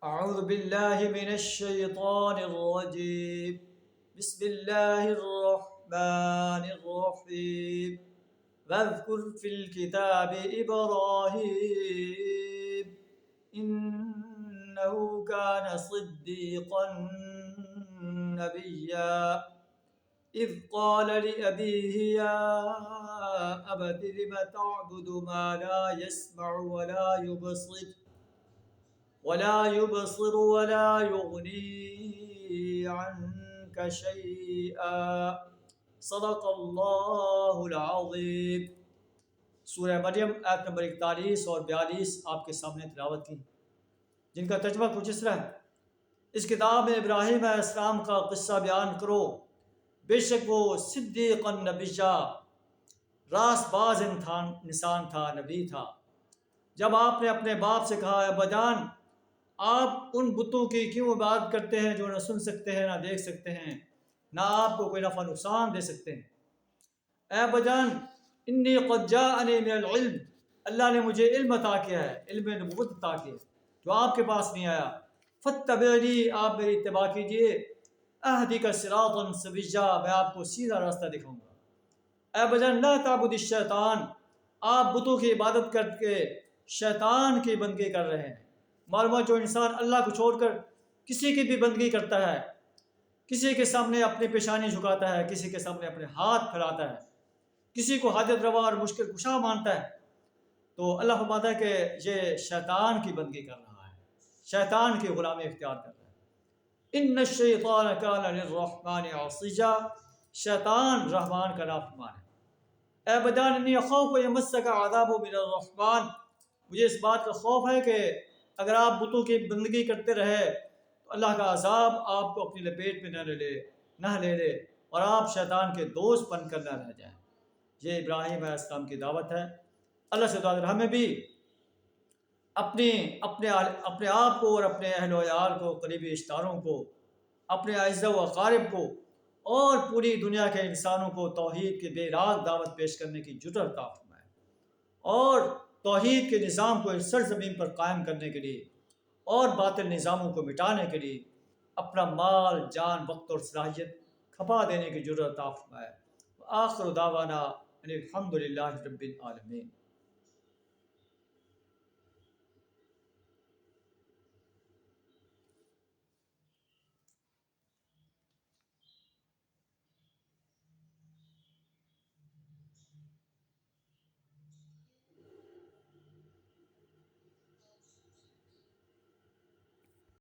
أعوذ بالله من الشيطان الرجيم. بسم الله الرحمن الرحيم. واذكر في الكتاب إبراهيم إنه كان صديقا نبيا إذ قال لأبيه يا أبت لم تعبد ما لا يسمع ولا يبصر ولا يغني عنك شيئا صدق اللہ العظیم. سورہ مریم آیت نمبر 41 اور 42 آپ کے سامنے تلاوت کی، جن کا ترجمہ کچھ اس طرح ہے: اس کتاب میں ابراہیم علیہ السلام کا قصہ بیان کرو، بے شک وہ صدیق نبیہ، راست باز انسان تھا، نبی تھا. جب آپ نے اپنے باپ سے کہا ابا جان، آپ ان بتوں کی کیوں عبادت کرتے ہیں جو نہ سن سکتے ہیں، نہ دیکھ سکتے ہیں، نہ آپ کو کوئی نفع نقصان دے سکتے ہیں؟ اے ابا جان، انی قد جاءنی من العلم، اللہ نے مجھے علم عطا کیا ہے، علم نبوت عطا کیا ہے جو آپ کے پاس نہیں آیا. فاتبعنی، آپ میری اتباع کیجئے. اہدک صراطا سویا، میں آپ کو سیدھا راستہ دکھاؤں گا. اے ابا جان، لا تعبد الشیطان، آپ بتوں کی عبادت کر کے شیطان کی بندگی کر رہے ہیں. معلومات جو انسان اللہ کو چھوڑ کر کسی کی بھی بندگی کرتا ہے، کسی کے سامنے اپنی پیشانی جھکاتا ہے، کسی کے سامنے اپنے ہاتھ پھیلاتا ہے، کسی کو حاجت روا اور مشکل کشا مانتا ہے، تو اللہ فرماتا ہے کہ یہ شیطان کی بندگی کر رہا ہے، شیطان کی غلامی اختیار کر رہا ہے. ان الشیطان کان للرحمن عصیا، شیطان رحمان کا نافرمان ہے. اے بدان انی اخاف یمسک عذاب من الرحمن، مجھے اس بات کا خوف ہے کہ اگر آپ بتوں کی بندگی کرتے رہے تو اللہ کا عذاب آپ کو اپنی لپیٹ میں نہ لے لے اور آپ شیطان کے دوست بن کر نہ رہ جائیں. یہ ابراہیم علیہ السلام کی دعوت ہے. اللہ سے دعا ہمیں بھی اپنے آپ کو اور اپنے اہل و عیال کو، قریبی رشتہ داروں کو، اپنے اعزاء و اقارب کو اور پوری دنیا کے انسانوں کو توحید کی بے راگ دعوت پیش کرنے کی جرأت عطا فرمائے، اور توحید کے نظام کو اس سرزمین پر قائم کرنے کے لیے اور باطل نظاموں کو مٹانے کے لیے اپنا مال، جان، وقت اور صلاحیت کھپا دینے کی جرأت عطا فرمائے. آخر دعوانا ان الحمد للہ رب العالمین.